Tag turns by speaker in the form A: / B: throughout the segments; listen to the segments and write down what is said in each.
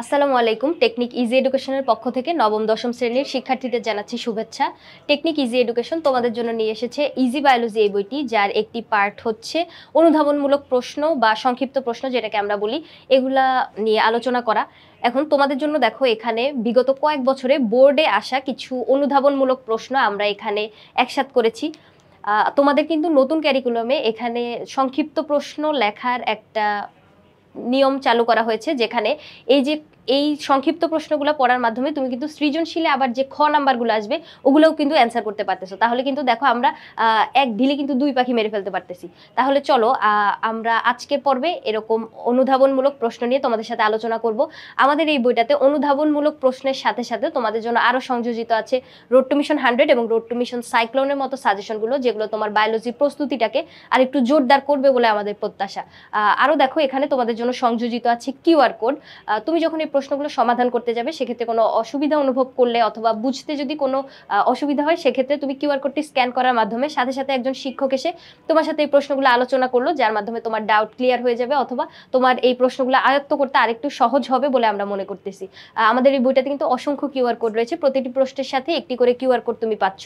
A: আসসালামু আলাইকুম। Technique easy এডুকেশনের পক্ষ থেকে নবম দশম শ্রেণীর শিক্ষার্থীদের জানাচ্ছি শুভেচ্ছা। টেকনিক ইজি এডুকেশন তোমাদের জন্য নিয়ে এসেছে ইজি বায়োলজি এই বইটি, যার একটি পার্ট হচ্ছে অনুধাবনমূলক প্রশ্ন বা সংক্ষিপ্ত প্রশ্ন যেটাকে আমরা বলি, এগুলা নিয়ে আলোচনা করা। এখন তোমাদের জন্য দেখো এখানে বিগত কয়েক বছরে বোর্ডে আসা কিছু অনুধাবনমূলক প্রশ্ন আমরা এখানে একসাথ করেছি। তোমাদের কিন্তু নতুন ক্যারিকুলামে এখানে সংক্ষিপ্ত প্রশ্ন লেখার একটা নিয়ম চালু করা হয়েছে, যেখানে এই সংক্ষিপ্ত প্রশ্নগুলো পড়ার মাধ্যমে তুমি কিন্তু সৃজনশীলে আবার যে খ নাম্বারগুলো আসবে ওগুলোও কিন্তু অ্যান্সার করতে পারতেছো। তাহলে কিন্তু দেখো আমরা এক ঢিলে কিন্তু দুই পাখি মেরে ফেলতে পারতেছি। তাহলে চলো আমরা আজকের পর্বে এরকম অনুধাবনমূলক প্রশ্ন নিয়ে তোমাদের সাথে আলোচনা করব। আমাদের এই বইটাতে অনুধাবনমূলক প্রশ্নের সাথে সাথে তোমাদের জন্য আরো সংযোজিত আছে রোড টু মিশন 100 এবং রোড টু মিশন সাইক্লোনের মতো সাজেশনগুলো, যেগুলো তোমার বায়োলজির প্রস্তুতিটাকে আর একটু জোরদার করবে বলে আমাদের প্রত্যাশা। আরো দেখো এখানে তোমাদের জন্য সংযোজিত আছে কিউআর কোড। তুমি যখন এই প্রশ্নগুলো সমাধান করতে যাবে সেক্ষেত্রে কোনো অসুবিধা অনুভব করলে অথবা বুঝতে যদি কোনো অসুবিধা হয়, সেক্ষেত্রে তুমি কিউআর কোডটি স্ক্যান করার মাধ্যমে সাথে সাথে একজন শিক্ষক এসে তোমার সাথে এই প্রশ্নগুলো আলোচনা করলো, যার মাধ্যমে তোমার ডাউট ক্লিয়ার হয়ে যাবে অথবা তোমার এই প্রশ্নগুলো আয়ত্ত করতে আরেকটু সহজ হবে বলে আমরা মনে করতেছি। আমাদের এই বইটাতে কিন্তু অসংখ্য কিউআর কোড রয়েছে, প্রতিটি প্রশ্নের সাথে একটি করে কিউআর কোড তুমি পাচ্ছ।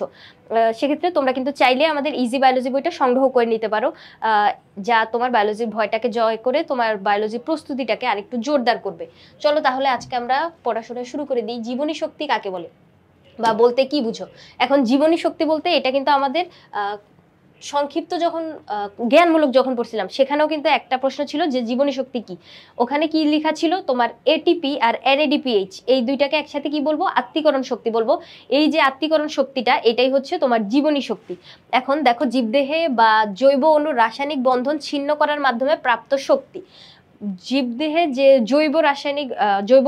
A: সেক্ষেত্রে তোমরা কিন্তু চাইলে আমাদের ইজি বায়োলজি বইটা সংগ্রহ করে নিতে পারো, যা তোমার বায়োলজির ভয়টাকে জয় করে তোমার বায়োলজি প্রস্তুতিটাকে আরেকটু জোরদার করবে। চলো তাহলে আজকে আমরা পড়াশোনা শুরু করে দিই। জীবনী শক্তি কাকে বলে বা বলতে কি বুঝো? এখন জীবনী শক্তি বলতে এটা কিন্তু আমাদের সংক্ষিপ্ত যখন জ্ঞানমূলক যখন পড়ছিলাম সেখানেও কিন্তু একটা প্রশ্ন ছিল যে জীবনী শক্তি কি। ওখানে কি লেখা ছিল, তোমার এটিপি আর এনএডিপিএইচ এই দুইটাকে একসাথে কি বলবো? আত্তীকরণ শক্তি বলবো। এই যে আত্তীকরণ শক্তিটা, এটাই হচ্ছে তোমার জীবনী শক্তি। এখন দেখো জীবদেহে বা জৈব অণুর রাসায়নিক বন্ধন ছিন্ন করার মাধ্যমে প্রাপ্ত শক্তি। জীবদেহে যে জৈব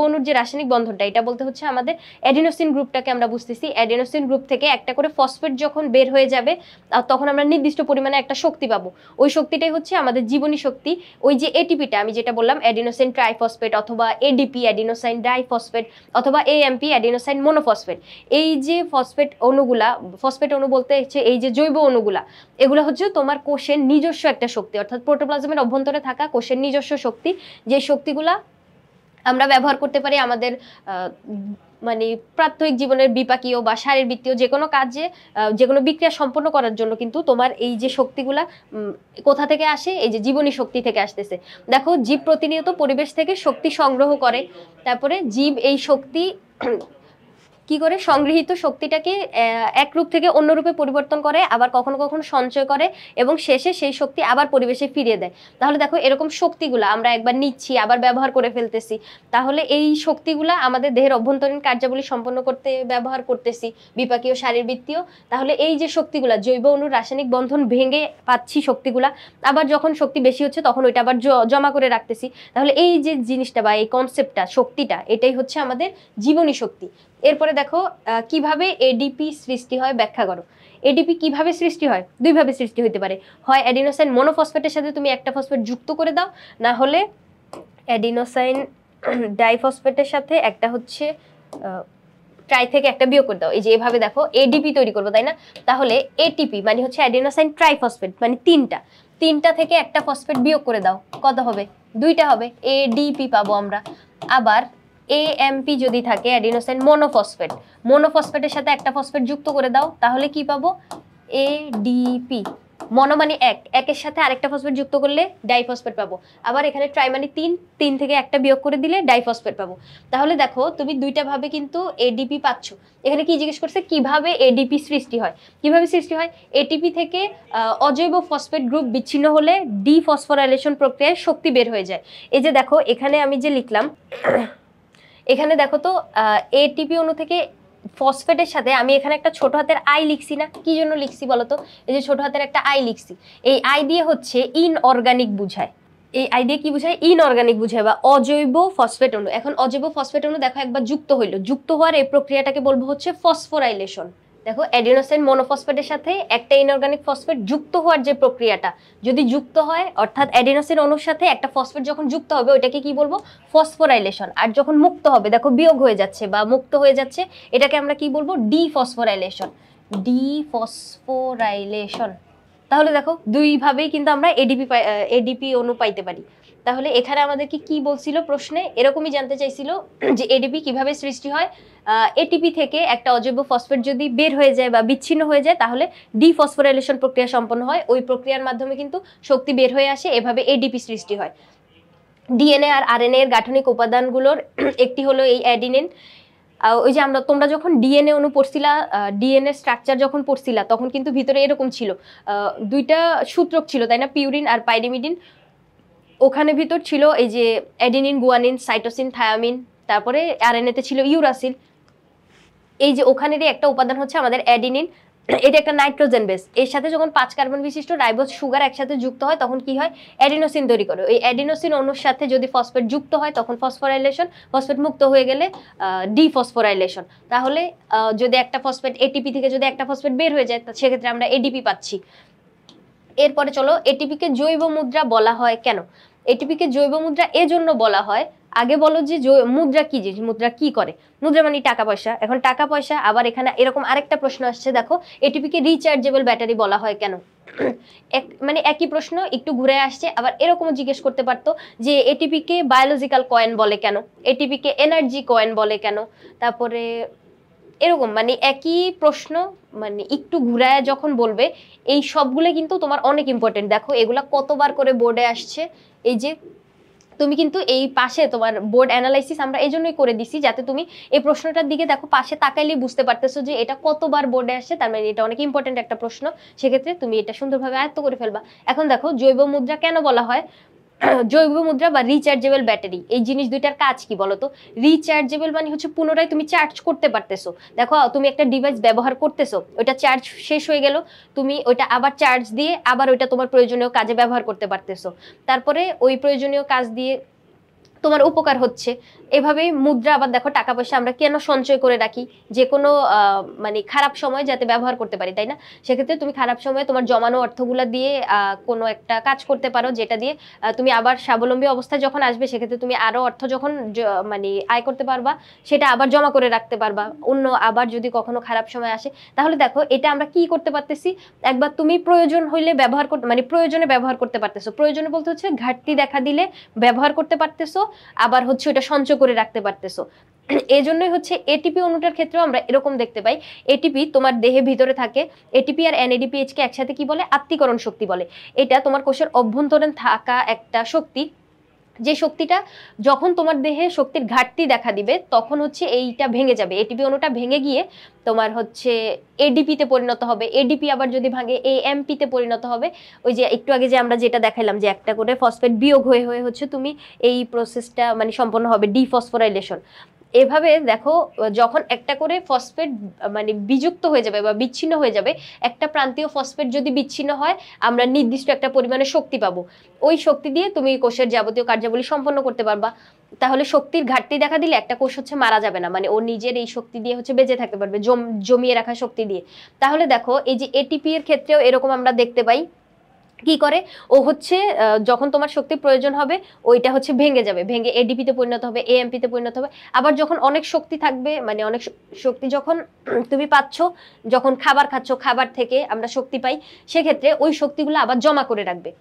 A: অণুর যে রাসায়নিক বন্ধনটা, এটা বলতে হচ্ছে আমাদের অ্যাডিনোসিন গ্রুপটাকে আমরা বুঝতেছি। অ্যাডিনোসিন গ্রুপ থেকে একটা করে ফসফেট যখন বের হয়ে যাবে তখন আমরা নির্দিষ্ট পরিমাণে একটা শক্তি পাবো। ওই শক্তিটাই হচ্ছে আমাদের জীবনী শক্তি। ওই যে এটিপিটা আমি যেটা বললাম, অ্যাডিনোসিন ট্রাইফসফেট অথবা এডিপি অ্যাডিনোসাইন ডাইফসফেট অথবা এএমপি অ্যাডিনোসাইন মোনোফসফেট, এই যে ফসফেট অণু বলতে হচ্ছে এই যে জৈব অণুগুলা, এগুলো হচ্ছে তোমার কোষের নিজস্ব একটা শক্তি, অর্থাৎ প্রোটোপ্লাজমের অভ্যন্তরে থাকা কোষের নিজস্ব শক্তি। যে শক্তিগুলা আমরা ব্যবহার করতে পারি আমাদের মানে প্রাত্যহিক জীবনের বিপাকীয় বা শারীরবৃত্তীয় যে কোনো কাজে যে কোনো বিক্রিয়া সম্পন্ন করার জন্য কিন্তু তোমার এই যে শক্তিগুলা কোথা থেকে আসে? এই যে জীবনী শক্তি থেকে আসতেছে। দেখো জীব প্রতিনিয়ত পরিবেশ থেকে শক্তি সংগ্রহ করে, তারপরে জীব এই শক্তি কি করে সংগৃহীত শক্তিটাকে এক রূপ থেকে অন্য রূপে পরিবর্তন করে, আবার কখনো কখনো সঞ্চয় করে এবং শেষে সেই শক্তি আবার পরিবেশে ফিরিয়ে দেয়। তাহলে দেখো এরকম শক্তিগুলো আমরা একবার নিচ্ছি আবার ব্যবহার করে ফেলতেছি। তাহলে এই শক্তিগুলা আমাদের দেহের অভ্যন্তরীণ কার্যাবলী সম্পন্ন করতে ব্যবহার করতেছি, বিপাকীয় শারীরবৃত্তীয়। তাহলে এই যে শক্তিগুলা জৈব অণুর রাসায়নিক বন্ধন ভেঙে পাচ্ছি শক্তিগুলা, আবার যখন শক্তি বেশি হচ্ছে তখন ওইটা আবার জমা করে রাখতেছি। তাহলে এই যে জিনিসটা বা এই কনসেপ্টটা, শক্তিটা, এটাই হচ্ছে আমাদের জীবনী শক্তি। এরপরে দেখো কিভাবে এডিপি সৃষ্টি হয় ব্যাখ্যা করো। এডিপি কিভাবে সৃষ্টি হয়? দুইভাবে সৃষ্টি হতে পারে। হয় অ্যাডিনোসাইন মোনোফসফেটের সাথে তুমি একটা ফসফেট যুক্ত করে দাও, না হলে অ্যাডিনোসাইন ডাইফসফেটের সাথে একটা হচ্ছে ট্রাই থেকে একটা বিয়োগ করে দাও। এই যে এভাবে দেখো এডিপি তৈরি করবো, তাই না? তাহলে এটিপি মানে হচ্ছে অ্যাডিনোসাইন ট্রাইফসফেট, মানে তিনটা থেকে একটা ফসফেট বিয়োগ করে দাও, কত হবে? দুইটা হবে, এডিপি পাবো আমরা। আবার এএমপি যদি থাকে অ্যাডিনোসাইন মোনোফসফেটের সাথে একটা ফসফেট যুক্ত করে দাও, তাহলে কি পাবো? এডিপি। মনো মানে একের সাথে আরেকটা ফসফেট যুক্ত করলে ডাইফসফেট পাবো। আবার এখানে ট্রাই মানে তিন থেকে একটা বিয়োগ করে দিলে ডাইফসফেট পাবো। তাহলে দেখো তুমি দুইটা ভাবে কিন্তু এডিপি পাচ্ছ। এখানে কি জিজ্ঞেস করছে? কিভাবে এডিপি সৃষ্টি হয়। কিভাবে সৃষ্টি হয়? এটিপি থেকে অজৈব ফসফেট গ্রুপ বিচ্ছিন্ন হলে ডিফসফোরাইলেশন প্রক্রিয়ায় শক্তি বের হয়ে যায়। এই যে দেখো এখানে আমি যে লিখলাম, এখানে দেখো তো এটিপি অণু থেকে ফসফেটের সাথে আমি এখানে একটা ছোট হাতের আই লিখছি না? কি জন্য লিখছি বলতো? এই যে ছোট হাতের একটা আই লিখছি, এই আই দিয়ে হচ্ছে ইনঅর্গানিক বুঝায়। এই আই দিয়ে কি বুঝায়? ইনঅর্গানিক বুঝায় বা অজৈব ফসফেট অণু। এখন অজৈব ফসফেট অণু দেখো একবার যুক্ত হইলো, যুক্ত হওয়ার এই প্রক্রিয়াটাকে বলবো হচ্ছে ফসফোরাইলেশন। দেখো অ্যাডিনোসাইন মোনোফসফেটের সাথে একটা ইনঅর্গানিক ফসফেট যুক্ত হওয়ার যে প্রক্রিয়াটা, যদি যুক্ত হয় অর্থাৎ অ্যাডিনোসিন অণুর সাথে একটা ফসফেট যখন যুক্ত হবে ওইটাকে কি বলবো? ফসফোরাইলেশন। আর যখন মুক্ত হবে, দেখো বিয়োগ হয়ে যাচ্ছে বা মুক্ত হয়ে যাচ্ছে, এটাকে আমরা কি বলবো? ডিফসফোরাইলেশন। তাহলে দেখো দুইভাবেই কিন্তু আমরা এডিপি অণু পাইতে পারি। তাহলে এখানে আমাদেরকে কি বলছিল প্রশ্নে, এরকমই জানতে চাইছিল যে এডিপি কিভাবে সৃষ্টি হয়। এটিপি থেকে একটা অজৈব ফসফেট যদি বের হয়ে যায় বা বিচ্ছিন্ন হয়ে যায় তাহলে ডিফসফোরাইলেশন প্রক্রিয়া সম্পন্ন হয়, ওই প্রক্রিয়ার মাধ্যমে কিন্তু শক্তি বের হয়ে আসে, এভাবে এডিপি সৃষ্টি হয়। ডিএনএ আর আরএনএ এর গাঠনিক উপাদানগুলোর একটি হলো এই অ্যাডিনিন। ওই যে তোমরা যখন ডিএনএ অণু পড়ছিলা, ডিএনএ স্ট্রাকচার যখন পড়ছিলা তখন কিন্তু ভিতরে এরকম ছিল, দুইটা সূত্রক ছিল তাই না, পিউরিন আর পাইরিমিডিন। ওখানে ভিতর ছিল এই যে অ্যাডিনিন, গুয়ানিন, সাইটোসিন, থায়ামিন, তারপরে আরএনএ তে ছিল ইউরাসিল। এই যে ওখানেরই একটা উপাদান হচ্ছে আমাদের অ্যাডিনিন, এটা একটা নাইট্রোজেন বেস, এর সাথে যখন 5 কার্বন বিশিষ্ট রাইবোজ সুগার একসাথে যুক্ত হয় তখন কি হয়, অ্যাডিনোসিন তৈরি করে। ওই অ্যাডিনোসিন অণুর সাথে যদি ফসফেট যুক্ত হয় তখন ফসফোরাইলেশন, ফসফেট মুক্ত হয়ে গেলে ডিফসফোরাইলেশন। তাহলে যদি একটা ফসফেট এটিপি থেকে যদি একটা ফসফেট বের হয়ে যায় সেক্ষেত্রে আমরা এডিপি পাচ্ছি। এরপরে চলো, এটিপিকে জৈব মুদ্রা বলা হয় কেন? এটিপিকে জৈব মুদ্রা এজন্য বলা হয়, আগে বলো যে মুদ্রা কি জিনিস, মুদ্রা কি করে? মুদ্রা মানে টাকা পয়সা। এখন টাকা পয়সা, আবার এখানে এরকম আরেকটা প্রশ্ন আসছে, দেখো এটিপিকে রিচার্জেবল ব্যাটারি বলা হয় কেন? মানে একই প্রশ্ন একটু ঘুরে আসছে, আবার এরকমও জিজ্ঞেস করতে পারতো যে এটিপিকে বায়োলজিক্যাল কয়েন বলে কেন, এটিপিকে এনার্জি কয়েন বলে কেন, তারপরে এরকম মানে একই প্রশ্ন মানে একটু ঘুরায় যখন বলবে, এই সবগুলো কিন্তু তোমার অনেক ইম্পর্টেন্ট। দেখো এগুলা কতবার করে বোর্ডে আসছে, এই যে তুমি কিন্তু এই পাশে তোমার বোর্ড অ্যানালাইসিস আমরা এই জন্যই করে দিছি যাতে তুমি এই প্রশ্নটার দিকে দেখো, পাশে তাকাইলেই বুঝতে পারতেছো যে এটা কতবার বোর্ডে আসছে, তার মানে এটা অনেক ইম্পর্টেন্ট একটা প্রশ্ন, সেক্ষেত্রে তুমি এটা সুন্দরভাবে আয়ত্ত করে ফেলবা। এখন দেখো জৈব মুদ্রা কেন বলা হয়? জৈব মুদ্রা বা রিচার্জেবল ব্যাটারি, এই জিনিস দুইটার কাজ কি বলতো? রিচার্জেবল মানে হচ্ছে পুনরায় তুমি চার্জ করতে পারতেছো। দেখো তুমি একটা ডিভাইস ব্যবহার করতেছো, ওইটা চার্জ শেষ হয়ে গেল, তুমি ওইটা আবার চার্জ দিয়ে আবার ওইটা তোমার প্রয়োজনীয় কাজে ব্যবহার করতে পারতেছো, তারপরে ওই প্রয়োজনীয় কাজ দিয়ে তোমার উপকার হচ্ছে। এভাবেই মুদ্রা, আবার দেখো টাকা পয়সা আমরা কেন সঞ্চয় করে রাখি, যে কোনো মানে খারাপ সময় যাতে ব্যবহার করতে পারি, তাই না? সেক্ষেত্রে তুমি খারাপ সময়ে তোমার জমানো অর্থগুলা দিয়ে কোনো একটা কাজ করতে পারো, যেটা দিয়ে তুমি আবার স্বাবলম্বী অবস্থায় যখন আসবে সেক্ষেত্রে তুমি আরো অর্থ যখন মানে আয় করতে পারবা, সেটা আবার জমা করে রাখতে পারবা অন্য, আবার যদি কখনো খারাপ সময় আসে। তাহলে দেখো এটা আমরা কি করতে পারতেছি, একবার তুমি প্রয়োজন হইলে ব্যবহার করতে, মানে প্রয়োজনে ব্যবহার করতে পারতেছো, প্রয়োজনে বলতে হচ্ছে ঘাটতি দেখা দিলে ব্যবহার করতে পারতেছো, আবার হচ্ছে ওটা সঞ্চয় করে রাখতে পারতেছো। এই জন্যই হচ্ছে এটিপি অণুটার ক্ষেত্রেও আমরা এরকম দেখতে পাই, এটিপি তোমার দেহে ভিতরে থাকে, এটিপি আর এনএডিপিএইচ কে একসাথে কি বলে, আত্তীকরণ শক্তি বলে। এটা তোমার কোষের অভ্যন্তরীণ থাকা একটা শক্তি, যে শক্তিটা যখন তোমার দেহে শক্তির ঘাটতি দেখা দিবে তখন হচ্ছে এইটা ভেঙে যাবে, এটিপি অণুটা ভেঙে গিয়ে তোমার হচ্ছে এডিপি তে পরিণত হবে, এডিপি আবার যদি ভাঙে এএমপি তে পরিণত হবে। ওই যে একটু আগে যে আমরা যেটা দেখাইলাম যে একটা করে ফসফেট বিয়োগ হয়ে হয়ে হচ্ছে তুমি এই প্রসেসটা মানে সম্পন্ন হবে, ডিফসফোরাইলেশন। এভাবে দেখো যখন একটা করে ফসফেট মানে বিযুক্ত হয়ে যাবে বা বিচ্ছিন্ন হয়ে যাবে, একটা প্রান্তীয় ফসফেট যদি বিচ্ছিন্ন হয় আমরা নির্দিষ্ট একটা পরিমাণে শক্তি পাবো, ওই শক্তি দিয়ে তুমি কোষের যাবতীয় কার্যাবলী সম্পন্ন করতে পারবা। তাহলে শক্তির ঘাটতি দেখা দিলে একটা কোষ হচ্ছে মারা যাবে না, মানে ও নিজের এই শক্তি দিয়ে হচ্ছে বেঁচে থাকতে পারবে, জমিয়ে রাখা শক্তি দিয়ে। তাহলে দেখো এই যে এটিপি এর ক্ষেত্রেও এরকম আমরা দেখতে পাই, কি করে ও হচ্ছে যখন তোমার শক্তির প্রয়োজন হবে ওইটা হচ্ছে ভেঙে যাবে, ভেঙে এডিপি তে পরিণত হবে, এএমপি তে পরিণত হবে। আবার যখন অনেক শক্তি থাকবে, মানে অনেক শক্তি যখন তুমি পাচ্ছ, যখন খাবার খাচ্ছ, খাবার থেকে আমরা শক্তি পাই, সেক্ষেত্রে ওই শক্তিগুলো আবার জমা করে রাখবে।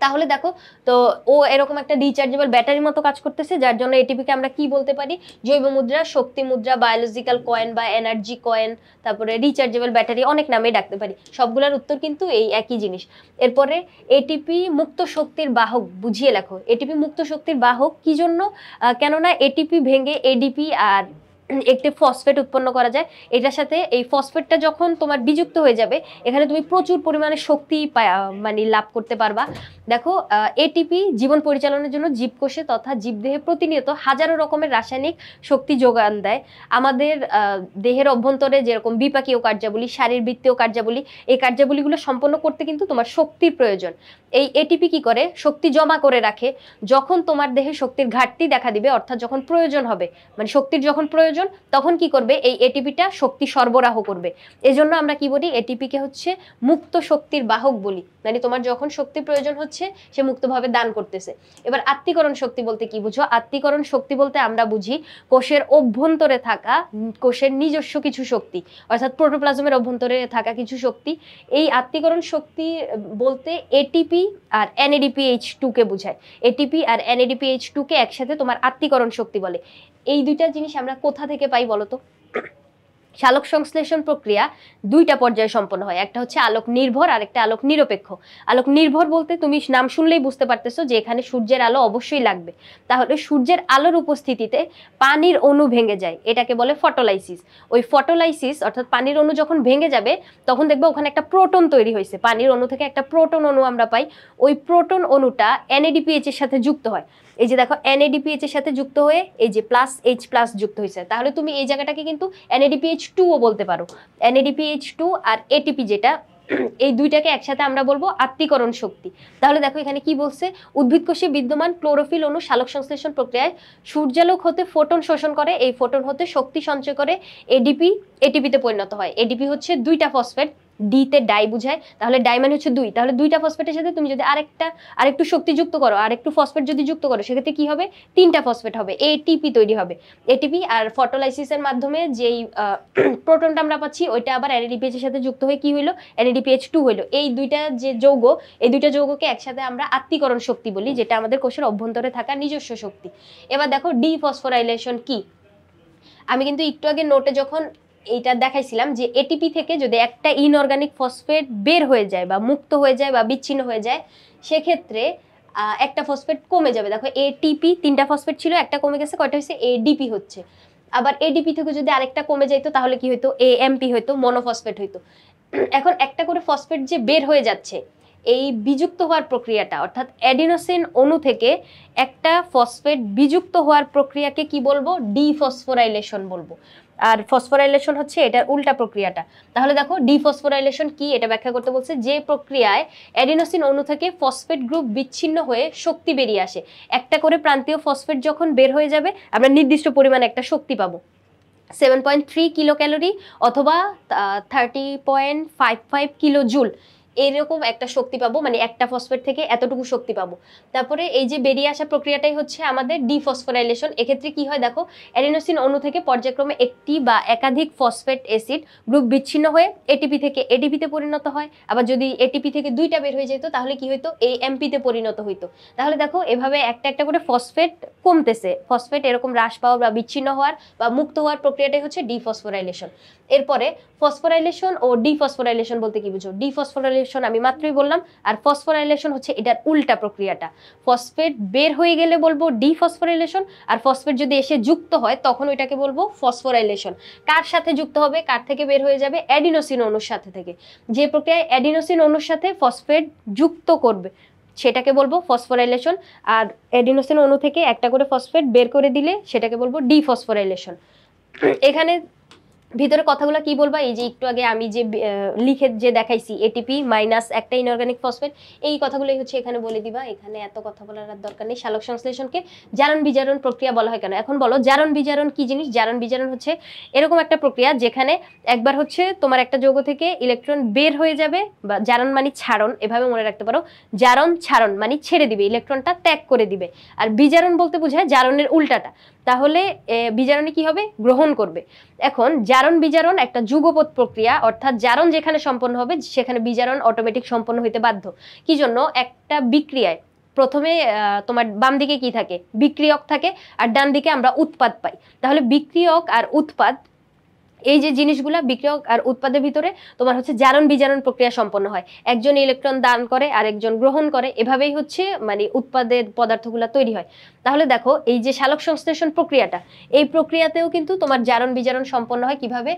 A: তাহলে দেখো তো ও এরকম একটা রিচার্জেবল ব্যাটারির মতো কাজ করতেছে, যার জন্য এটিপিকে আমরা কি বলতে পারি, জৈব মুদ্রা, শক্তি মুদ্রা, বায়োলজিক্যাল কয়েন বা এনার্জি কয়েন, তারপরে রিচার্জেবল ব্যাটারি, অনেক নামে ডাকতে পারি, সবগুলোর উত্তর কিন্তু এই একই জিনিস। এরপরে এটিপি মুক্ত শক্তির বাহক, বুঝিয়ে লেখো এটিপি মুক্ত শক্তির বাহক কি জন্য? কেননা এটিপি ভেঙে এডিপি আর একটি ফসফেট উৎপন্ন করা যায়, এটার সাথে এই ফসফেটটা যখন তোমার বিযুক্ত হয়ে যাবে এখানে তুমি প্রচুর পরিমাণে শক্তি মানে লাভ করতে পারবা। দেখো এটিপি জীবন পরিচালনার জন্য জীবকোষে তথা জীবদেহে প্রতিনিয়ত হাজারো রকমের রাসায়নিক শক্তি যোগান দেয়। আমাদের দেহের অভ্যন্তরে যেরকম বিপাকীয় কার্যাবলী, শারীরবৃত্তীয় কার্যাবলী, এই কার্যাবলীগুলো সম্পন্ন করতে কিন্তু তোমার শক্তির প্রয়োজন। এই এটিপি কি করে, শক্তি জমা করে রাখে, যখন তোমার দেহে শক্তির ঘাটতি দেখা দিবে, অর্থাৎ যখন প্রয়োজন হবে, মানে শক্তির যখন প্রয়োজন প্রয়োজন, তখন কি করবে, এই এটিপিটা শক্তি সরবরাহ করবে। এজন্য আমরা কি বলি, এটিপিকে হচ্ছে মুক্ত শক্তির বাহক বলি, মানে তোমার যখন শক্তি প্রয়োজন হচ্ছে সে মুক্তভাবে দান করতেছে। এবার আত্তীকরণ শক্তি বলতে কি বুঝো? আত্তীকরণ শক্তি বলতে আমরা বুঝি কোষের অভ্যন্তরে থাকা, কোষের নিজস্ব কিছু শক্তি, অর্থাৎ প্রোটোপ্লাজমের অভ্যন্তরে থাকা কিছু শক্তি। এই আত্তীকরণ শক্তি বলতে এটিপি আর NADPH2 কে বোঝায়। এটিপি আর NADPH2 কে একসাথে তোমার আত্তীকরণ শক্তি বলে। এই দুইটা জিনিস আমরা কোথা থেকে পাই বলতো? সালোক সংশ্লেষণ প্রক্রিয়া দুইটা পর্যায়ে সম্পন্ন হয়, একটা হচ্ছে আলোক নির্ভর আর একটা আলোক নিরপেক্ষ। আলোক নির্ভর বলতে তুমি নাম শুনলেই বুঝতে পারতেছো যে এখানে সূর্যের আলো অবশ্যই লাগবে। তাহলে সূর্যের আলোর উপস্থিতিতে পানির অণু ভেঙে যায়, এটাকে বলে ফটোলাইসিস। ওই ফটোলাইসিস অর্থাৎ পানির অণু যখন ভেঙে যাবে তখন দেখবে ওখানে একটা প্রোটন তৈরি হয়েছে, পানির অণু থেকে একটা প্রোটন অণু আমরা পাই। ওই প্রোটন অণুটা NADPH এর সাথে যুক্ত হয়। এই যে দেখো NADPH এর সাথে যুক্ত হয়ে এই যে +H+ যুক্ত হয়েছে, তাহলে তুমি এই জায়গাটাকে কিন্তু NADPH2 ও বলতে পারো। NADPH2 আর ATP যেটা, এই দুইটাকে একসাথে আমরা বলবো আত্তীকরণ শক্তি। তাহলে দেখো এখানে কি বলছে, উদ্ভিদ কোষে বিদ্যমান ক্লোরোফিল অণু সালোক সংশ্লেষণ প্রক্রিয়ায় সূর্যালোক হতে ফোটন শোষণ করে, এই ফোটন হতে শক্তি সঞ্চয় করে এডিপি এটিপিতে পরিণত হয়। এডিপি হচ্ছে দুইটা ফসফেট, ডিতে ডাই বুঝায়, তাহলে ডাই মানে হচ্ছে দুই, তাহলে দুইটা ফসফেটের সাথে তুমি যদি আরেকটু শক্তি যুক্ত করো, আরেকটু ফসফেট যদি যুক্ত করো, সেক্ষেত্রে কি হবে, তিনটা ফসফেট হবে, এটিপি তৈরি হবে। এটিপি আর ফটোলাইসিসের মাধ্যমে যেই প্রোটনটা আমরা পাচ্ছি ওইটা আবার NADPH এর সাথে যুক্ত হয়ে কি হইলো, NADPH2 হইলো। এই দুইটা যে যৌগ, এই দুইটা যৌগকে একসাথে আমরা আত্তীকরণ শক্তি বলি, যেটা আমাদের কোষের অভ্যন্তরে থাকা নিজস্ব শক্তি। এবার দেখো ডিফসফোরাইলেশন কি। আমি কিন্তু একটু আগে নোটে যখন এইটা দেখাইছিলাম যে এটিপি থেকে যদি একটা ইনঅর্গানিক ফসফেট বের হয়ে যায় বা মুক্ত হয়ে যায় বা বিচ্ছিন্ন হয়ে যায়, সেক্ষেত্রে একটা ফসফেট কমে যাবে। দেখো এটিপি তিনটা ফসফেট ছিল, একটা কমে গেছে, কয়টা হয়েছে, এডিপি হচ্ছে। আবার এডিপি থেকে যদি আরেকটা কমে যাইতো তাহলে কি হইতো, AMP হইতো, মনোফসফেট হইতো। এখন একটা করে ফসফেট যে বের হয়ে যাচ্ছে, এই বিযুক্ত হওয়ার প্রক্রিয়াটা অর্থাৎ অ্যাডিনোসিন অণু থেকে একটা ফসফেট বিযুক্ত হওয়ার প্রক্রিয়াকে কি বলবো, ডিফসফোরাইলেশন বলবো। আর ফসফোরাইলেশন হচ্ছে এটার উল্টা প্রক্রিয়াটা। তাহলে দেখো ডিফসফোরাইলেশন কি, এটা ব্যাখ্যা করতে বলছে, যে প্রক্রিয়ায় অ্যাডিনোসিন অণু থেকে ফসফেট গ্রুপ বিচ্ছিন্ন হয়ে শক্তি বেরিয়ে আসে। একটা করে প্রান্তীয় ফসফেট যখন বের হয়ে যাবে আমরা নির্দিষ্ট পরিমাণে একটা শক্তি পাবো, 7.3 কিলো ক্যালোরি অথবা 30.55 কিলো জুল, এরকম একটা শক্তি পাবো, মানে একটা ফসফেট থেকে এতটুকু শক্তি পাবো। তারপরে এই যে বেরিয়ে আসা প্রক্রিয়াটাই হচ্ছে আমাদের ডিফসফোরাইলেশন। এক্ষেত্রে কি হয় দেখো, অ্যাডিনোসিন অণু থেকে পর্যায়ক্রমে একটি বা একাধিক ফসফেট অ্যাসিড গ্রুপ বিচ্ছিন্ন হয়ে এটিপি থেকে এডিপিতে পরিণত হয়। আবার যদি এটিপি থেকে দুইটা বের হয়ে যেত তাহলে কি হইতো, AMPতে পরিণত হইতো। তাহলে দেখো এভাবে একটা একটা করে ফসফেট কমতেছে, ফসফেট এরকম হ্রাস পাওয়া বা বিচ্ছিন্ন হওয়ার বা মুক্ত হওয়ার প্রক্রিয়াটাই হচ্ছে ডিফসফোরাইলেশন। এরপরে ফসফোরাইলেশন ও ডিফসফোরাইলেশন বলতে কি বুঝো? ডিফসফোরাইলেশন আমি মাত্রই বললাম, আর ফসফোরাইলেশন হচ্ছে এটার উল্টা প্রক্রিয়াটা। ফসফেট বের হয়ে গেলে বলবো ডিফসফোরাইলেশন, আর ফসফেট যদি এসে যুক্ত হয় তখন ওইটাকে বলবো ফসফোরাইলেশন। কার সাথে যুক্ত হবে, কার থেকে বের হয়ে যাবে, অ্যাডিনোসিন অণুর সাথে থেকে। যে প্রক্রিয়ায় অ্যাডিনোসিন অণুর সাথে ফসফেট যুক্ত করবে সেটাকে বলবো ফসফোরাইলেশন, আর অ্যাডিনোসিন অণু থেকে একটা করে ফসফেট বের করে দিলে সেটাকে বলবো ডিফসফোরাইলেশন। এখানে ভিতরে কথাগুলো কি বলবা, এই যে একটু আগে আমি যে লিখে যে দেখাইছি, এটিপি মাইনাস একটা ইনঅর্গানিক ফসফেট, এই কথাগুলোই হচ্ছে এখানে বলে দিবা। এখানে এত কথা বলার আর দরকার নেই। সালোক সংশ্লেষণকে জারণ বিজারণ প্রক্রিয়া বলা হয় কেন, এখন বলো জারণ বিজারণ কি জিনিস। জারণ বিজারণ হচ্ছে এরকম একটা প্রক্রিয়া যেখানে একবার হচ্ছে তোমার একটা যৌগ থেকে ইলেকট্রন বের হয়ে যাবে, বা জারণ মানে ছাড়ন, এভাবে মনে রাখতে পারো, জারণ ছাড়ন মানে ছেড়ে দিবে, ইলেকট্রনটা ত্যাগ করে দিবে। আর বিজারণ বলতে বোঝায় জারণের উল্টাটা। তাহলে বিজারণে কি হবে, গ্রহণ করবে। এখন জারণ বিজারণ একটা যুগপৎ প্রক্রিয়া, অর্থাৎ জারণ যেখানে সম্পন্ন হবে সেখানে বিজারণ অটোমেটিক সম্পন্ন হইতে বাধ্য। কি জন্য, একটা বিক্রিয়ায় প্রথমে তোমার বাম দিকে কি থাকে, বিক্রিয়ক থাকে, আর ডান দিকে আমরা উৎপাদ পাই। তাহলে বিক্রিয়ক আর উৎপাদ, এই যে জিনিসগুলা বিক্রিয়ক আর উৎপাদের ভিতরে তোমার হচ্ছে জারণ বিজারণ প্রক্রিয়া সম্পন্ন হয়। একজন ইলেকট্রন দান করে আর একজন গ্রহণ করে, এভাবেই হচ্ছে মানে উৎপাদের পদার্থগুলা তৈরি হয়। তাহলে দেখো এই যে সালোক সংশ্লেষণ প্রক্রিয়াটা, এই প্রক্রিয়াতেও কিন্তু তোমার জারণ বিজারণ সম্পন্ন হয় কিভাবে,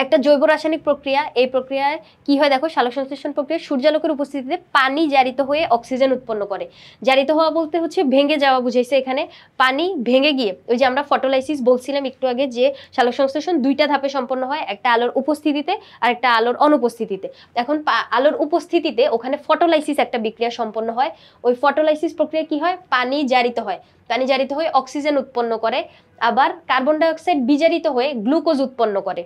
A: একটা জৈব রাসায়নিক প্রক্রিয়া। এই প্রক্রিয়ায় কি হয় দেখো, সালোক সংশ্লেষণ প্রক্রিয়া সূর্যালোকের উপস্থিতিতে পানি জারিত হয়ে অক্সিজেন উৎপন্ন করে। জারিত হওয়া বলতে হচ্ছে ভেঙে যাওয়া বুঝাইছে এখানে। পানি ভেঙে গিয়ে, ওই যে আমরা ফটোলাইসিস বলছিলাম একটু আগে, যে সালোক সংশ্লেষণ দুইটা ধাপে সম্পন্ন হয়, একটা আলোর উপস্থিতিতে আর একটা আলোর অনুপস্থিতিতে। এখন আলোর উপস্থিতিতে ওখানে ফটোলাইসিস একটা বিক্রিয়া সম্পন্ন হয়। ওই ফটোলাইসিস প্রক্রিয়া কি হয়, পানি জারিত হয়, পানি জারিত হয়ে অক্সিজেন উৎপন্ন করে। আবার কার্বন ডাই অক্সাইড বিজারিত হয়ে গ্লুকোজ উৎপন্ন করে।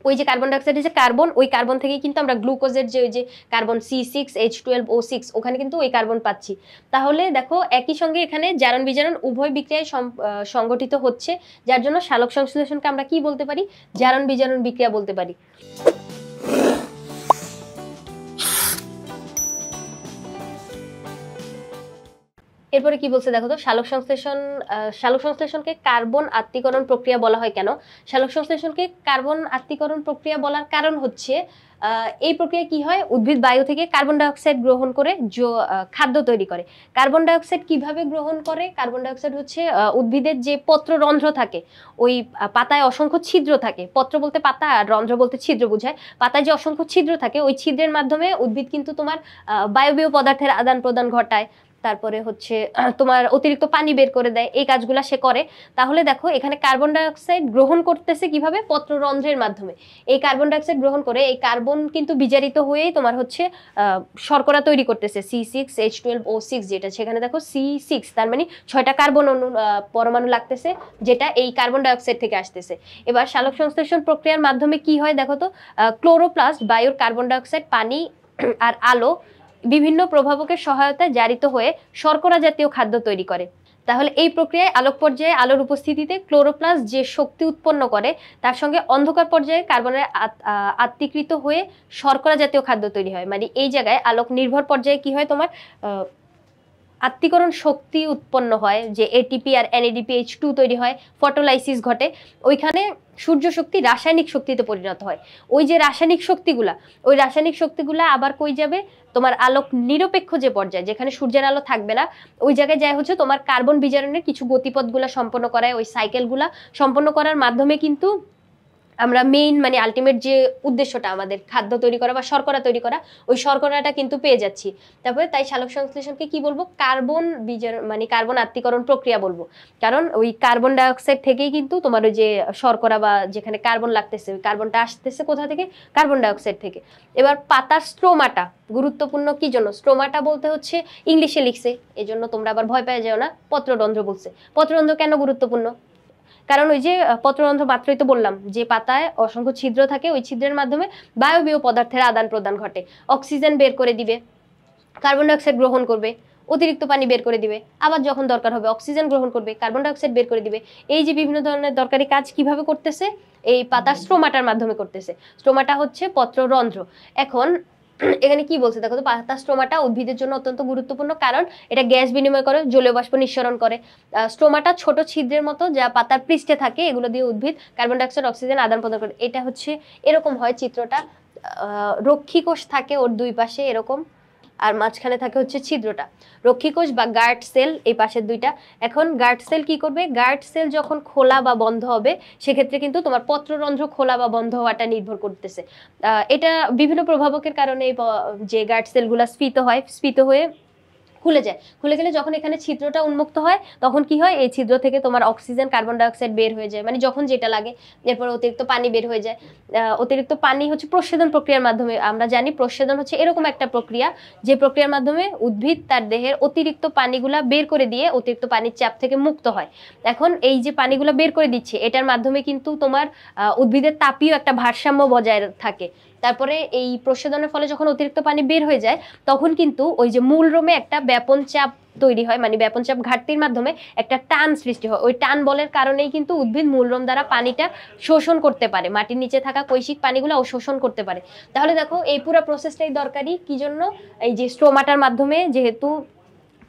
A: ওই যে কার্বন ডাইঅক্সাইডের যে কার্বন, ওই কার্বন থেকে কিন্তু আমরা গ্লুকোজের যে ওই যে কার্বন C6H12O6 ওখানে কিন্তু ওই কার্বন পাচ্ছি। তাহলে দেখো একই সঙ্গে এখানে জারণ বিজারণ উভয় বিক্রিয়ায় সংগঠিত হচ্ছে, যার জন্য সালোক সংশ্লেষণকে আমরা কি বলতে পারি? জারণ বিজারণ বিক্রিয়া বলতে পারি। এরপরে কি বলছে দেখো তো, সালোক সংশ্লেষণকে কার্বন আত্তীকরণ প্রক্রিয়া বলা হয় কেন? সালোক সংশ্লেষণকে কার্বন আত্তীকরণ প্রক্রিয়া বলার কারণ হচ্ছে এই প্রক্রিয়া কি হয়, উদ্ভিদ বায়ু থেকে কার্বন ডাই অক্সাইড গ্রহণ করে খাদ্য তৈরি করে। কার্বন ডাই অক্সাইড কিভাবে গ্রহণ করে? কার্বন ডাই অক্সাইড হচ্ছে উদ্ভিদের যে পত্ররন্ধ্র থাকে, ওই পাতায় অসংখ্য ছিদ্র থাকে, পত্র বলতে পাতা আর রন্ধ্র বলতে ছিদ্র বোঝায়। পাতায় যে অসংখ্য ছিদ্র থাকে, ওই ছিদ্রের মাধ্যমে উদ্ভিদ কিন্তু তোমার বায়বীয় পদার্থের আদান প্রদান ঘটায়, তারপরে হচ্ছে তোমার অতিরিক্ত পানি বের করে দেয়, এই কাজগুলা সে করে। তাহলে দেখো এখানে কার্বন ডাই অক্সাইড গ্রহণ করতেছে কিভাবে? পত্ররন্ধ্রের মাধ্যমে। এই কার্বন ডাই অক্সাইড গ্রহণ করে এই কার্বন কিন্তু বিজারিত হয়েই তোমার হচ্ছে শর্করা তৈরি করতেছে C6H12O6, যেটা সেখানে দেখো C6, তার মানে 6টা কার্বন পরমাণু লাগতেছে, যেটা এই কার্বন ডাই অক্সাইড থেকে আসতেছে। এবার সালোক সংশ্লেষণ প্রক্রিয়ার মাধ্যমে কি হয় দেখো তো, ক্লোরোপ্লাস্ট বায়ুর কার্বন ডাই অক্সাইড, পানি আর আলো বিভিন্ন প্রভাবকের সহায়তায় জারিত হয়ে শর্করা জাতীয় খাদ্য তৈরি করে। তাহলে এই প্রক্রিয়ায় আলোক পর্যায়ে আলোর উপস্থিতিতে ক্লোরোপ্লাস্ট যে শক্তি উৎপন্ন করে, তার সঙ্গে অন্ধকার পর্যায়ে কার্বনের আত্তীকৃত হয়ে শর্করা জাতীয় খাদ্য তৈরি হয়। মানে এই জায়গায় আলোক নির্ভর পর্যায়ে কি হয়, তোমার আত্তীকরণ শক্তি উৎপন্ন হয়, যে এটিপি আর NADPH2 তৈরি হয়, ফটোলাইসিস ঘটে, ওইখানে সূর্য শক্তি রাসায়নিক শক্তিতে পরিণত হয়। ওই যে রাসায়নিক শক্তিগুলা আবার কই যাবে? তোমার আলোক নিরপেক্ষ যে পর্যায়ে, যেখানে সূর্যের আলো থাকবে না, ওই জায়গায় যায় হচ্ছে তোমার কার্বন বিজারণের কিছু গতিপথগুলা সম্পন্ন করায়, ওই সাইকেলগুলা সম্পন্ন করার মাধ্যমে কিন্তু আমরা মেইন মানে আলটিমেট যে উদ্দেশ্যটা আমাদের খাদ্য তৈরি করা বা শর্করা তৈরি করা, ওই শর্করাটা কিন্তু পেয়ে যাচ্ছি। তারপরে তাই সালোক সংশ্লেষণকে কি বলবো? কার্বন বিজারণ মানে কার্বন আত্তীকরণ প্রক্রিয়া বলবো। কারণ ওই কার্বন ডাই অক্সাইড থেকেই কিন্তু তোমার ওই যে শর্করা বা যেখানে কার্বন লাগতেছে, ওই কার্বনটা আসতেছে কোথা থেকে? কার্বন ডাই অক্সাইড থেকে। এবার পাতার স্ট্রোমাটা গুরুত্বপূর্ণ কি জন্য? স্ট্রোমাটা বলতে হচ্ছে ইংলিশে লিখছে, এজন্য তোমরা আবার ভয় পেয়ে যাও না, পত্ররন্ধ্র বলছে। পত্ররন্ধ্র কেন গুরুত্বপূর্ণ? কারণ ওই যে পত্ররন্ধ্র মাত্রই তো বললাম যে পাতায় অসংখ্য ছিদ্র থাকে, ওই ছিদ্রের মাধ্যমে বায়বীয় পদার্থের আদান প্রদান ঘটে। অক্সিজেন বের করে দিবে, কার্বন ডাই অক্সাইড গ্রহণ করবে, অতিরিক্ত পানি বের করে দিবে, আবার যখন দরকার হবে অক্সিজেন গ্রহণ করবে, কার্বন ডাই অক্সাইড বের করে দিবে। এই যে বিভিন্ন ধরনের দরকারি কাজ কিভাবে করতেছে? এই পাতার স্ট্রোমাটার মাধ্যমে করতেছে। স্ট্রোমাটা হচ্ছে পত্ররন্ধ্র। এখন এখানে কি বলছে দেখো তো, পাতা স্ট্রোমাটা উদ্ভিদের জন্য অত্যন্ত গুরুত্বপূর্ণ, কারণ এটা গ্যাস বিনিময় করে, জলীয় বাষ্প নিঃসরণ করে। স্ট্রোমাটা ছোট ছিদ্রের মতো যা পাতার পৃষ্ঠে থাকে, এগুলো দিয়ে উদ্ভিদ কার্বন ডাই অক্সাইড অক্সিজেন আদান প্রদান করে। এটা হচ্ছে এরকম হয় চিত্রটা, রক্ষী কোষ থাকে ওর দুই পাশে এরকম, আর মাঝখানে থাকে হচ্ছে ছিদ্রটা, রক্ষী কোষ বা গার্ড সেল এই পাশের দুইটা। এখন গার্ড সেল কি করবে? গার্ড সেল যখন খোলা বা বন্ধ হবে, সেক্ষেত্রে কিন্তু তোমার পত্ররন্ধ্র খোলা বা বন্ধ হওয়াটা নির্ভর করতেছে। এটা বিভিন্ন প্রভাবকের কারণে যে গার্ড সেলগুলো স্ফীত হয়ে খুলে যায়। খুলে গেলে যখন এখানে ছিদ্রটা উন্মুক্ত হয়, তখন কি হয়? এই ছিদ্র থেকে তোমার অক্সিজেন, কার্বন ডাই অক্সাইড বের হয়ে যায়, মানে যখন যেটা লাগে। এরপর অতিরিক্ত পানি বের হয়ে যায়। অতিরিক্ত পানি হচ্ছে প্রস্বেদন প্রক্রিয়ার মাধ্যমে। আমরা জানি প্রস্বেদন হচ্ছে এরকম একটা প্রক্রিয়া, যে প্রক্রিয়ার মাধ্যমে উদ্ভিদ তার দেহের অতিরিক্ত পানিগুলা বের করে দিয়ে অতিরিক্ত পানির চাপ থেকে মুক্ত হয়। এখন এই যে পানিগুলা বের করে দিচ্ছে, এটার মাধ্যমে কিন্তু তোমার উদ্ভিদের তাপীয় একটা ভারসাম্য বজায় থাকে। তারপরে এই প্রস্বেদনের ফলে যখন অতিরিক্ত পানি বের হয়ে যায়, তখন কিন্তু ওই যে মূল রোমে একটা ব্যাপন চাপ তৈরি হয়, মানে ব্যাপন চাপ ঘাটতির মাধ্যমে একটা টান সৃষ্টি হয়। ওই টান বলের কারণেই কিন্তু উদ্ভিদ মূলরোম দ্বারা পানিটা শোষণ করতে পারে, মাটির নিচে থাকা কৈশিক পানিগুলো ও শোষণ করতে পারে। তাহলে দেখো এই পুরো প্রসেসটাই দরকারি কি জন্য? এই যে স্ট্রোমাটার মাধ্যমে যেহেতু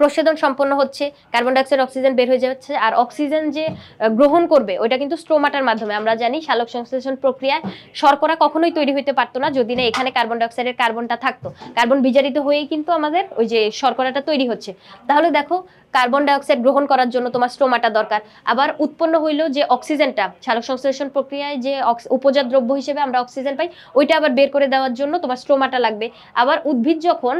A: প্রস্বেদন সম্পন্ন হচ্ছে, কার্বন ডাই অক্সাইড অক্সিজেন বের হয়ে যাচ্ছে, আর অক্সিজেন যে গ্রহণ করবে ওইটা কিন্তু স্ট্রোমাটার মাধ্যমে। আমরা জানি সালোক সংশ্লেষণ প্রক্রিয়ায় শর্করা কখনোই তৈরি হইতে পারতো না যদি না এখানে কার্বন ডাই অক্সাইডের কার্বনটা থাকতো। কার্বন বিজারিত হয়েই কিন্তু আমাদের ওই যে শর্করাটা তৈরি হচ্ছে। তাহলে দেখো কার্বন ডাই অক্সাইড গ্রহণ করার জন্য তোমার স্ট্রোমাটা দরকার। আবার উৎপন্ন হইলো যে অক্সিজেনটা, সালোক সংশ্লেষণ প্রক্রিয়ায় যে উপজাত দ্রব্য হিসেবে আমরা অক্সিজেন পাই, ওইটা আবার বের করে দেওয়ার জন্য তোমার স্ট্রোমাটা লাগবে। আবার উদ্ভিদ যখন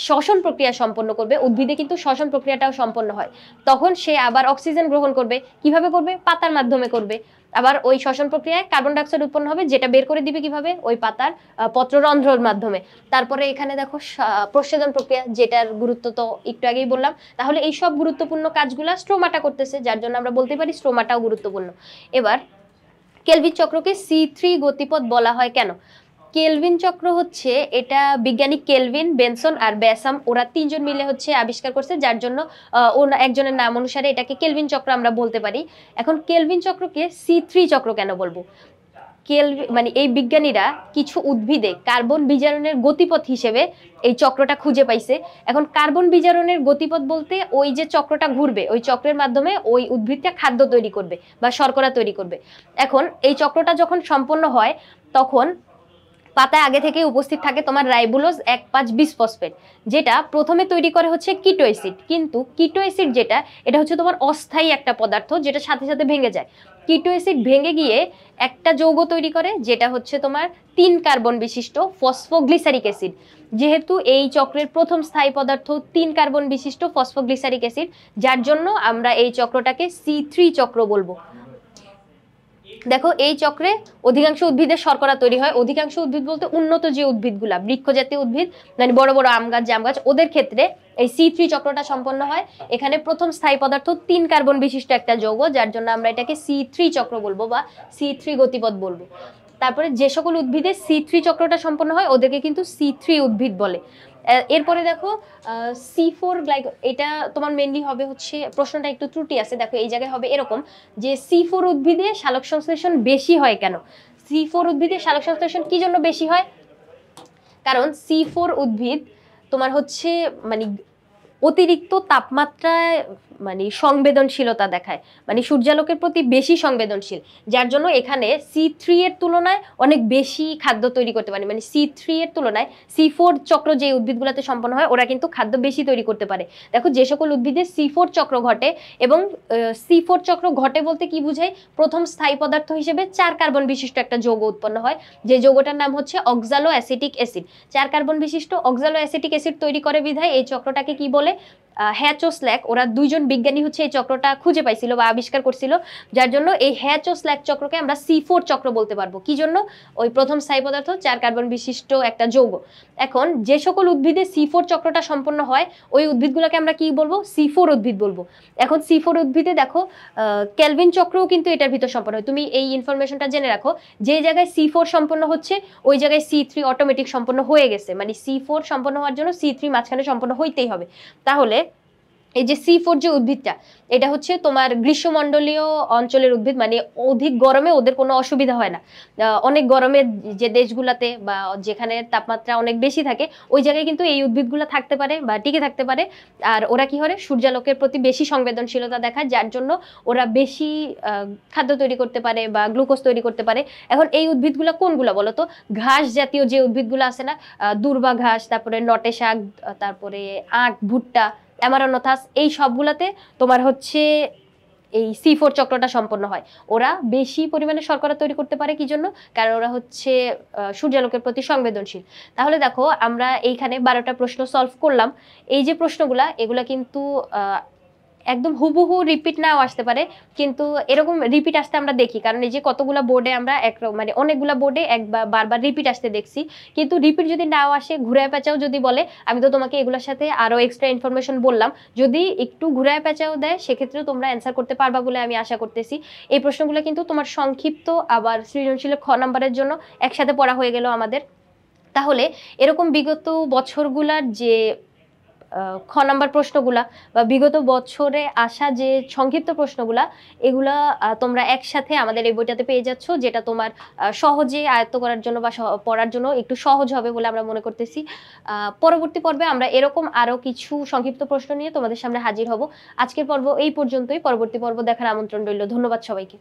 A: শ্বসন প্রক্রিয়া সম্পন্ন করবে, উদ্ভিদে কিন্তু শ্বসন প্রক্রিয়াটাও সম্পন্ন হয়, তখন সে আবার অক্সিজেন গ্রহণ করবে। কিভাবে করবে? পাতার মাধ্যমে করবে। আবার ওই শ্বসন প্রক্রিয়ায় কার্বন ডাইঅক্সাইড উৎপন্ন হবে, যেটা বের করে দিবে কিভাবে, ওই পাতার পত্ররন্ধ্রের মাধ্যমে। তারপরে এখানে দেখো প্রস্বেদন প্রক্রিয়া, যেটার গুরুত্ব তো একটু আগেই বললাম। তাহলে এই সব গুরুত্বপূর্ণ কাজগুলা স্ট্রোমাটা করতেছে, যার জন্য আমরা বলতে পারি স্ট্রোমাটাও গুরুত্বপূর্ণ। এবার কেলভিন চক্রকে C3 গতিপথ বলা হয় কেন? কেলভিন চক্র হচ্ছে, এটা বিজ্ঞানী কেলভিন, বেনসন আর ব্যাসাম, ওরা তিনজন মিলে হচ্ছে আবিষ্কার করছে, যার জন্য একজনের নাম অনুসারে এটাকে কেলভিন চক্র আমরা বলতে পারি। এখন কেলভিন চক্রকে C3 চক্র কেন বলবো? মানে এই বিজ্ঞানীরা কিছু উদ্ভিদে কার্বন বিজারণের গতিপথ হিসেবে এই চক্রটা খুঁজে পাইছে। এখন কার্বন বিজারণের গতিপথ বলতে ওই যে চক্রটা ঘুরবে, ওই চক্রের মাধ্যমে ওই উদ্ভিদটা খাদ্য তৈরি করবে বা শর্করা তৈরি করবে। এখন এই চক্রটা যখন সম্পন্ন হয়, তখন পাতায় আগে থেকে উপস্থিত থাকে তোমার রাইবোলোজ 1,5-বিসফসফেট, যেটা প্রথমে তৈরি করে হচ্ছে কিটো অ্যাসিড। কিন্তু কিটো অ্যাসিড যেটা, এটা হচ্ছে তোমার অস্থায়ী একটা পদার্থ, যেটা সাথে সাথে ভেঙে যায়। কিটো অ্যাসিড ভেঙে গিয়ে একটা যৌগ তৈরি করে, যেটা হচ্ছে তোমার 3 কার্বন বিশিষ্ট ফসফোগ্লিসারিক অ্যাসিড। যেহেতু এই চক্রের প্রথম স্থায়ী পদার্থ 3 কার্বন বিশিষ্ট ফসফোগ্লিসারিক অ্যাসিড, যার জন্য আমরা এই চক্রটাকে C3 চক্র বলবো। দেখো এই চক্রে অধিকাংশ উদ্ভিদের শর্করা তৈরি হয়। অধিকাংশ উদ্ভিদ বলতে উন্নত যে উদ্ভিদগুলা, বৃক্ষ জাতীয় উদ্ভিদ, মানে বড় বড় আম গাছ, জাম গাছ, ওদের ক্ষেত্রে এই C3 চক্রটা সম্পন্ন হয়। এখানে প্রথম স্থায়ী পদার্থ 3 কার্বন বিশিষ্ট একটা যৌগ, যার জন্য আমরা এটাকে C3 চক্র বলবো বা C3 গতিপথ বলবো। তারপরে যে সকল উদ্ভিদে C3 চক্রটা সম্পন্ন হয়, ওদেরকে কিন্তু C3 উদ্ভিদ বলে। এরপরে দেখো C4 এটা তোমার মেনলি হবে হচ্ছে, প্রশ্নটা একটু ত্রুটি আছে, দেখো এই জায়গায় হবে এরকম যে C4 উদ্ভিদে সালোক সংশ্লেষণ বেশি হয় কেন? C4 উদ্ভিদে সালোক সংশ্লেষণ কি জন্য বেশি হয়? কারণ C4 উদ্ভিদ তোমার হচ্ছে মানে অতিরিক্ত তাপমাত্রায় মানে সংবেদনশীলতা দেখায়, মানে সূর্যালোকের প্রতি বেশি সংবেদনশীল, যার জন্য এখানে C3 এর তুলনায় অনেক বেশি খাদ্য তৈরি করতে পারে। মানে C3 এর তুলনায় C4 চক্র যে উদ্ভিদগুলোতে সম্পন্ন হয়, ওরা কিন্তু খাদ্য বেশি তৈরি করতে পারে। দেখো যে সকল উদ্ভিদে C4 চক্র ঘটে, এবং C4 চক্র ঘটে বলতে কি বুঝায়, প্রথম স্থায়ী পদার্থ হিসেবে 4 কার্বন বিশিষ্ট একটা যৌগ উৎপন্ন হয়, যে যৌগটার নাম হচ্ছে অক্সালো অ্যাসিটিক অ্যাসিড। 4 কার্বন বিশিষ্ট অক্সালো অ্যাসিটিক অ্যাসিড তৈরি করে বিধায় এই চক্রটাকে কি বলে, হ্যাচ ও স্ল্যাক। ওরা দুইজন বিজ্ঞানী হচ্ছে এই চক্রটা খুঁজে পাইছিল বা আবিষ্কার করছিল, যার জন্য এই হ্যাচ ও স্ল্যাক চক্রকে আমরা C4 চক্র বলতে পারবো। কি জন্য? ওই প্রথম স্থায়ী পদার্থ 4 কার্বন বিশিষ্ট একটা যৌগ। এখন যে সকল উদ্ভিদে C4 চক্রটা সম্পন্ন হয়, ওই উদ্ভিদগুলোকে আমরা কি বলবো? C4 উদ্ভিদ বলবো। এখন C4 উদ্ভিদে দেখো কেলভিন চক্রও কিন্তু এটার ভিতর সম্পন্ন হয়। তুমি এই ইনফরমেশনটা জেনে রাখো, যে জায়গায় C4 সম্পন্ন হচ্ছে, ওই জায়গায় C3 অটোমেটিক সম্পন্ন হয়ে গেছে। মানে C4 সম্পন্ন হওয়ার জন্য C3 মাঝখানে সম্পন্ন হইতেই হবে। তাহলে এই যে C4 যে উদ্ভিদটা, এটা হচ্ছে তোমার গ্রীষ্মমণ্ডলীয় অঞ্চলের উদ্ভিদ, মানে অধিক গরমে ওদের কোনো অসুবিধা হয় না। অনেক গরমের যে দেশগুলোতে বা যেখানে তাপমাত্রা অনেক বেশি থাকে, ওই জায়গায় কিন্তু এই উদ্ভিদগুলো থাকতে পারে বা টিকে থাকতে পারে। আর ওরা কি করে, সূর্যালোকের প্রতি বেশি সংবেদনশীলতা দেখায়, যার জন্য ওরা বেশি খাদ্য তৈরি করতে পারে বা গ্লুকোজ তৈরি করতে পারে। এখন এই উদ্ভিদগুলো কোনগুলো বলো তো? ঘাস জাতীয় যে উদ্ভিদগুলো আছে না, দূর্বা ঘাস, তারপরে নটে শাক, তারপরে আখ, ভুট্টা, অ্যামারোনোথাস, এই সবগুলাতে তোমার হচ্ছে এই C4 চক্রটা সম্পন্ন হয়। ওরা বেশি পরিমাণে শর্করা তৈরি করতে পারে, কি জন্য? কারণ ওরা হচ্ছে সূর্যালোকের প্রতি সংবেদনশীল। তাহলে দেখো আমরা এইখানে 12টা প্রশ্ন সলভ করলাম। এই যে প্রশ্নগুলা, এগুলা কিন্তু একদম হুবহু রিপিট নাও আসতে পারে, কিন্তু এরকম রিপিট আসতে আমরা দেখি, কারণ এই যে কতগুলা বোর্ডে আমরা মানে অনেকগুলা বোর্ডে বারবার রিপিট আসতে দেখছি। কিন্তু রিপিট যদি নাও আসে, ঘুরায় পেঁচাও যদি বলে, আমি তো তোমাকে এগুলোর সাথে আরো এক্সট্রা ইনফরমেশন বললাম, যদি একটু ঘুরায় পেঁচাও দেয়, সেক্ষেত্রে তোমরা অ্যান্সার করতে পারবা বলে আমি আশা করতেছি। এই প্রশ্নগুলো কিন্তু তোমার সংক্ষিপ্ত আবার সৃজনশীলের খ নাম্বারের জন্য একসাথে পড়া হয়ে গেল আমাদের। তাহলে এরকম বিগত বছরগুলার যে খ নাম্বার প্রশ্নগুলা বা বিগত বছরে আসা যে সংক্ষিপ্ত প্রশ্নগুলা, এগুলা তোমরা একসাথে আমাদের এই বইটাতে পেয়ে যাচ্ছ, যেটা তোমার সহজে আয়ত্ত করার জন্য বা পড়ার জন্য একটু সহজ হবে বলে আমরা মনে করতেছি। পরবর্তী পর্বে আমরা এরকম আরো কিছু সংক্ষিপ্ত প্রশ্ন নিয়ে তোমাদের সামনে হাজির হব। আজকের পর্ব এই পর্যন্তই। পরবর্তী পর্ব দেখার আমন্ত্রণ রইল। ধন্যবাদ সবাইকে।